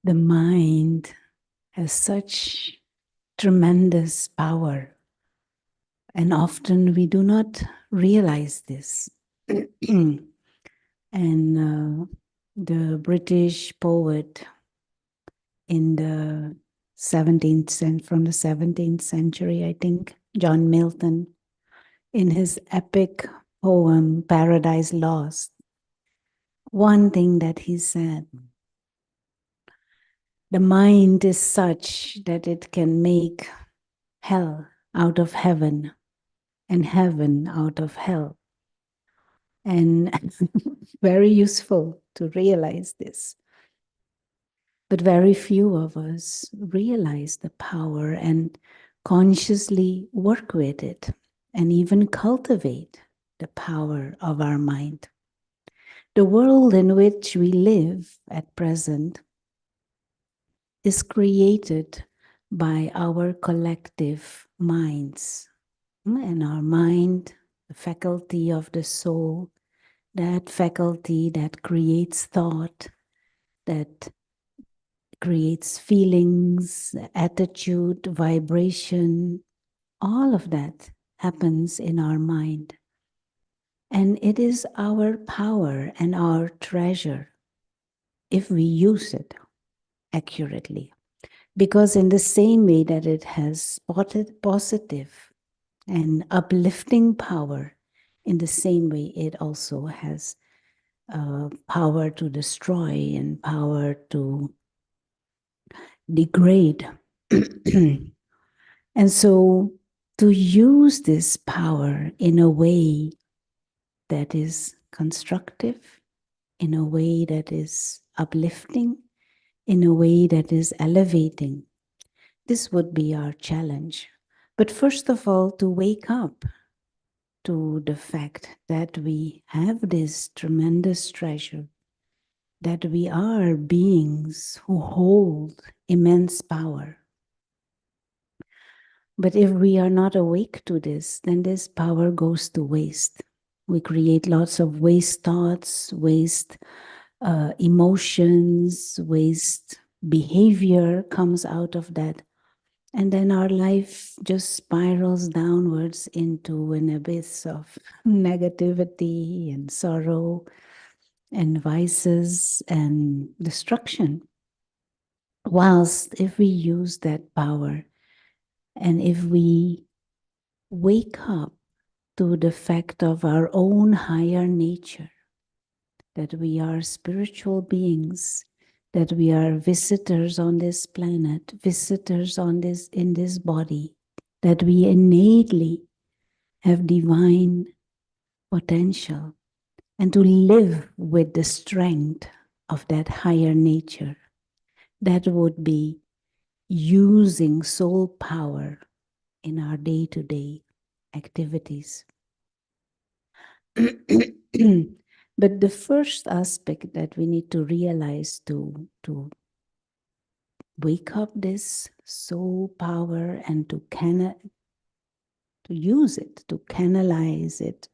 The mind has such tremendous power, and often we do not realize this. And the British poet in the 17th century, from the 17th century, I think, John Milton, in his epic poem Paradise Lost, one thing that he said, the mind is such that it can make hell out of heaven and heaven out of hell. And very useful to realize this. But very few of us realize the power and consciously work with it and even cultivate the power of our mind. The world in which we live at present is created by our collective minds. And our mind, the faculty of the soul, that faculty that creates thought, that creates feelings, attitude, vibration, all of that happens in our mind. And it is our power and our treasure if we use it accurately. Because in the same way that it has positive and uplifting power, in the same way it also has power to destroy and power to degrade. And so to use this power in a way that is constructive, in a way that is uplifting, in a way that is elevating, this would be our challenge. But first of all, to wake up to the fact that we have this tremendous treasure, that we are beings who hold immense power. But if we are not awake to this, then this power goes to waste. We create lots of waste thoughts, waste emotions, waste behavior comes out of that. And then our life just spirals downwards into an abyss of negativity and sorrow and vices and destruction. Whilst if we use that power and if we wake up to the fact of our own higher nature, that we are spiritual beings, that we are visitors on this planet, visitors on this in this body, that we innately have divine potential, and to live with the strength of that higher nature, that would be using soul power in our day-to-day activities. But the first aspect that we need to realize to wake up this soul power and to use it, to canalize it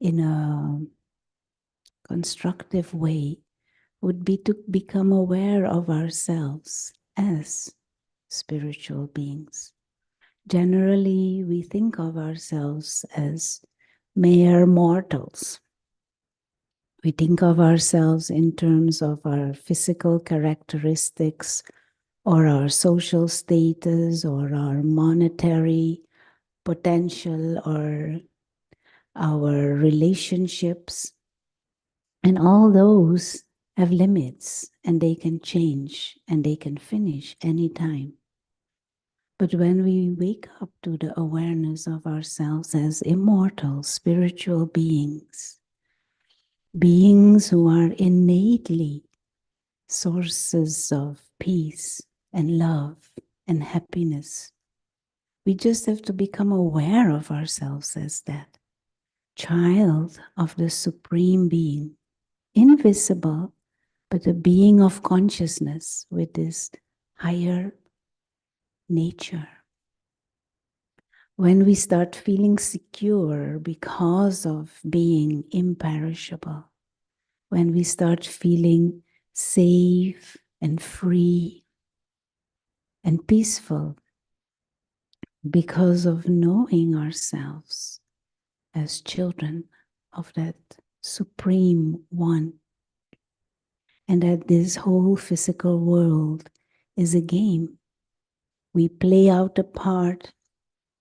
in a constructive way, would be to become aware of ourselves as spiritual beings. Generally, we think of ourselves as mere mortals. We think of ourselves in terms of our physical characteristics or our social status or our monetary potential or our relationships. And all those have limits and they can change and they can finish anytime. But when we wake up to the awareness of ourselves as immortal spiritual beings, beings who are innately sources of peace and love and happiness, we just have to become aware of ourselves as that child of the Supreme Being, invisible, but a being of consciousness with this higher nature. When we start feeling secure because of being imperishable, when we start feeling safe and free and peaceful because of knowing ourselves as children of that Supreme One, and that this whole physical world is a game. We play out a part,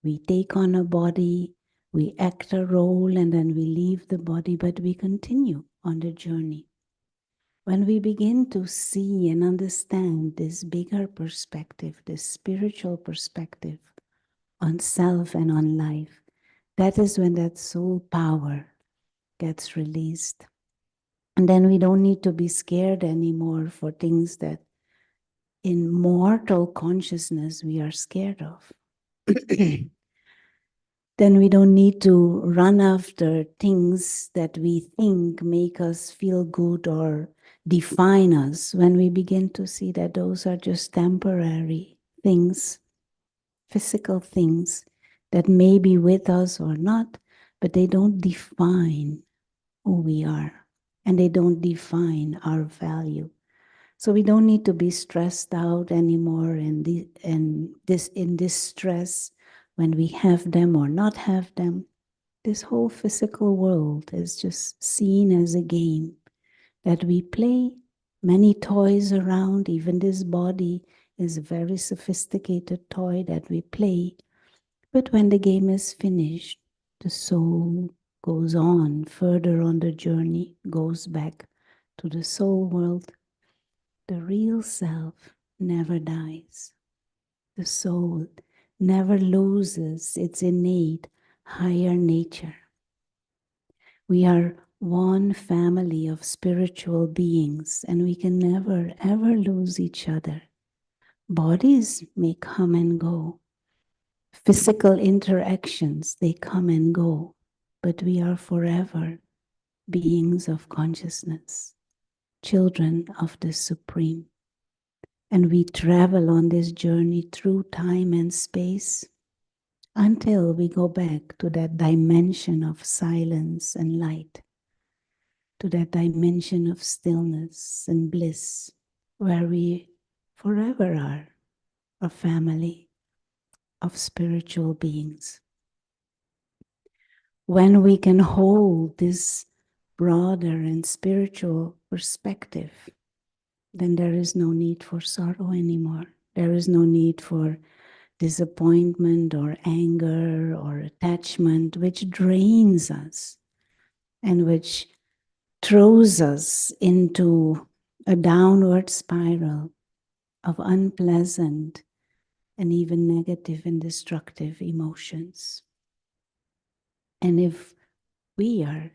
we take on a body, we act a role, and then we leave the body, but we continue on the journey. When we begin to see and understand this bigger perspective, this spiritual perspective on self and on life, that is when that soul power gets released. And then we don't need to be scared anymore for things that in mortal consciousness we are scared of. Then we don't need to run after things that we think make us feel good or define us, when we begin to see that those are just temporary things, physical things that may be with us or not, but they don't define who we are and they don't define our value. So we don't need to be stressed out anymore and in this stress when we have them or not have them. This whole physical world is just seen as a game that we play, many toys around. Even this body is a very sophisticated toy that we play. But when the game is finished, the soul goes on further on the journey, goes back to the soul world. The real self never dies. The soul never loses its innate higher nature. We are one family of spiritual beings, and we can never, ever lose each other. Bodies may come and go. Physical interactions, they come and go. But we are forever beings of consciousness, children of the Supreme. And we travel on this journey through time and space until we go back to that dimension of silence and light, to that dimension of stillness and bliss, where we forever are a family of spiritual beings. When we can hold this broader and spiritual perspective, then there is no need for sorrow anymore. There is no need for disappointment or anger or attachment, which drains us and which throws us into a downward spiral of unpleasant and even negative and destructive emotions. And if we are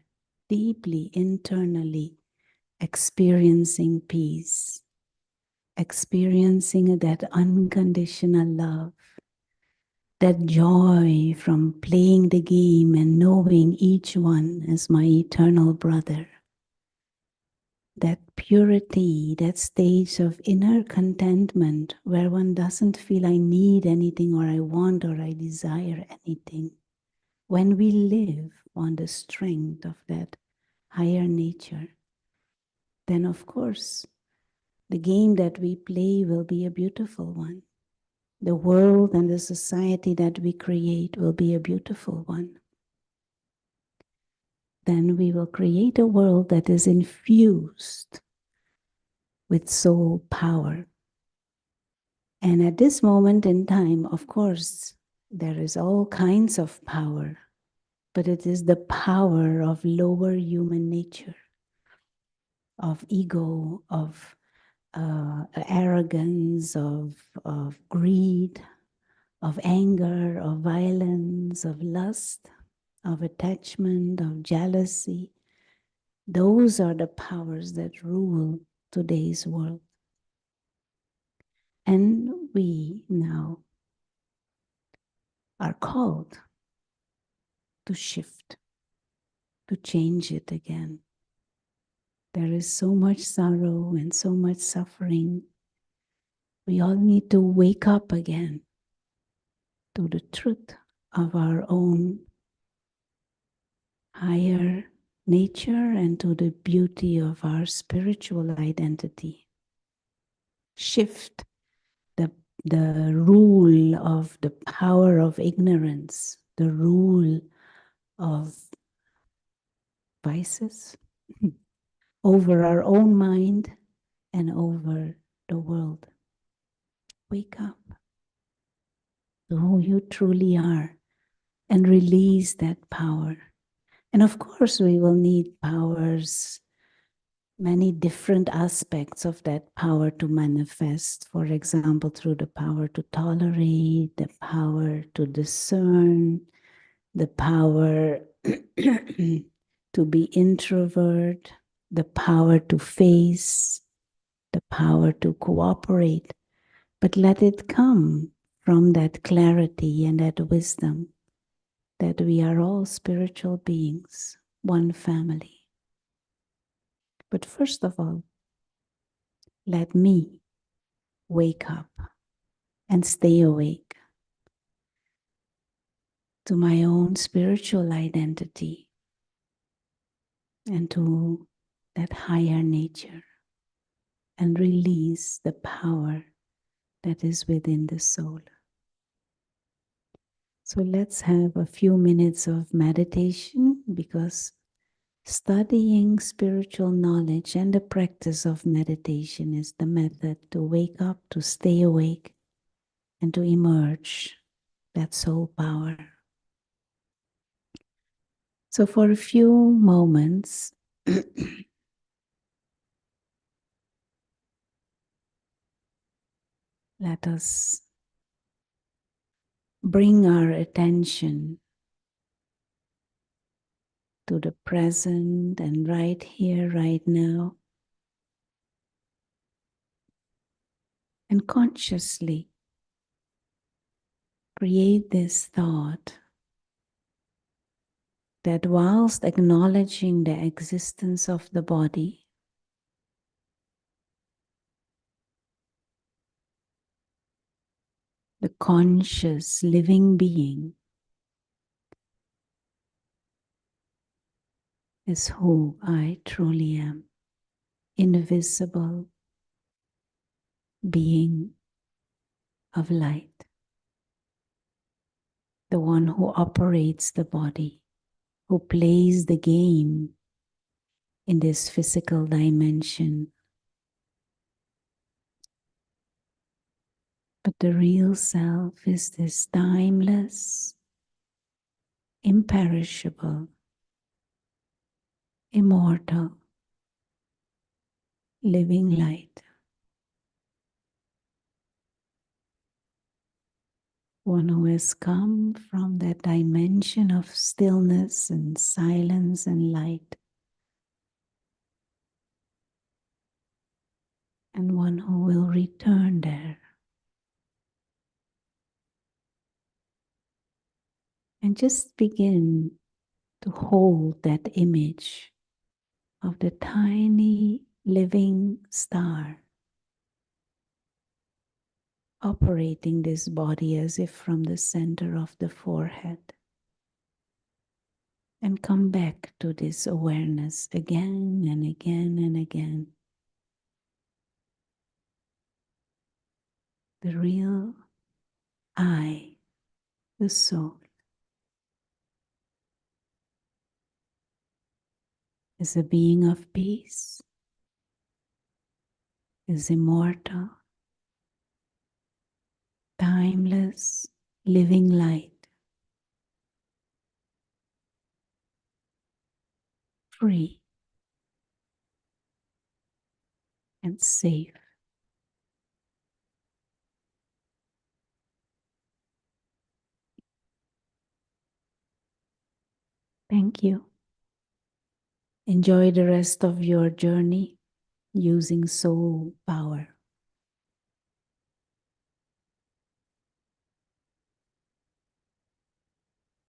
deeply internally experiencing peace, experiencing that unconditional love, that joy from playing the game and knowing each one as my eternal brother, that purity, that stage of inner contentment where one doesn't feel I need anything or I want or I desire anything. When we live on the strength of that higher nature, then of course the game that we play will be a beautiful one. The world and the society that we create will be a beautiful one. Then we will create a world that is infused with soul power. And at this moment in time, of course, there is all kinds of power, but it is the power of lower human nature, of ego, of arrogance, of greed, of anger, of violence, of lust, of attachment, of jealousy. Those are the powers that rule today's world. And we now are called to shift, to change it again. There is so much sorrow and so much suffering. We all need to wake up again to the truth of our own higher nature and to the beauty of our spiritual identity. shift the, the rule of the power of ignorance, the rule of vices over our own mind and over the world. Wake up to who you truly are and release that power. And of course, we will need powers, many different aspects of that power to manifest. For example, through the power to tolerate, the power to discern, the power to be introvert, the power to face, the power to cooperate. But let it come from that clarity and that wisdom that we are all spiritual beings, one family. But first of all, let me wake up and stay awake to my own spiritual identity and to that higher nature and release the power that is within the soul. So let's have a few minutes of meditation, because studying spiritual knowledge and the practice of meditation is the method to wake up, to stay awake, and to emerge that soul power. So for a few moments, let us bring our attention to the present and right here, right now, and consciously create this thought that whilst acknowledging the existence of the body, the conscious living being is who I truly am, invisible being of light, the one who operates the body, who plays the game in this physical dimension. But the real self is this timeless, imperishable, immortal, living light. One who has come from that dimension of stillness and silence and light. And one who will return there. And just begin to hold that image of the tiny living star operating this body as if from the center of the forehead. And come back to this awareness again and again and again. The real I, the soul, is a being of peace, is immortal, timeless, living light, free and safe. Thank you. Enjoy the rest of your journey using soul power.